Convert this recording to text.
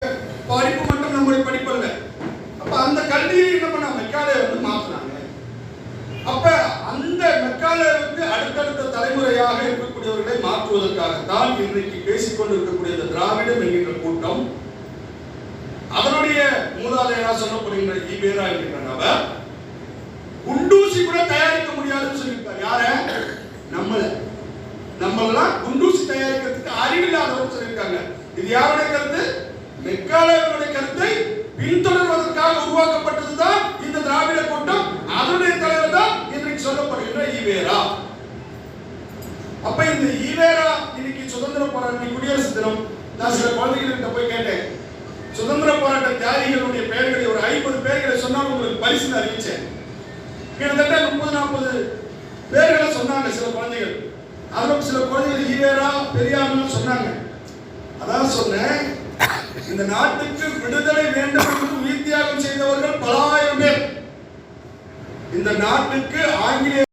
படிப்பு மட்டும் நம்முடைய படிப்பல்ல. அப்ப அந்த கல்வியை என்ன பண்ண மெக்காலே மாத்தினாங்க. அப்ப அந்த மெக்காலேவுக்கு அடுத்தடுத்த தலைமுறையாக இருக்கக்கூடியவர்களை மாற்றுவதற்காகத்தான் இன்றைக்கு பேசிக்கொண்டு இருக்கக்கூடிய இந்த திராவிடம் என்கின்ற கூட்டம் அதனுடைய மூதாதையரா சொல்லப்படுகின்ற ஈவேரா என்கின்ற நபர் குண்டூசி கூட தயாரிக்க முடியாதுன்னு சொல்லியிருக்கார். யார? நம்மளெல்லாம் குண்டூசி தயாரிக்கிறதுக்கு அறிவில்லாதவர்கள் சொல்லியிருக்காங்க. இது யாருடைய கருத்து? மெக்காலேவுடைய கருத்தை பின்தொடர்வதற்காக உருவாக்கப்பட்டதுதான் இந்த திராவிட கூட்டம். அதனுடைய தலைவர் தான் இன்றைக்கு சொல்லப்படுகின்ற ஈவேரா. அப்ப இந்த ஈவேரா இன்னைக்கு சுதந்திர போராட்ட குடியரசு தினம் நான் சில குழந்தைகிட்ட போய் கேட்டேன். சுதந்திர போராட்ட தியாகிகளுடைய பெயர்களை ஒரு 50 பேர்களை சொன்னால் உங்களுக்கு பரிசு அறிவிச்சேன். கிட்டத்தட்ட 30-40 பேர்களை சொன்னாங்க சில குழந்தைகள். அதுல சில குழந்தைகள் ஈவேரா பெரியார்னு சொன்னாங்க. அதான் சொன்னேன், இந்த நாட்டுக்கு விடுதலை வேண்டும் என்று உயிர் தியாகம் செய்தவர்கள் பல ஆயிரம் பேர். இந்த நாட்டுக்கு ஆங்கிலேய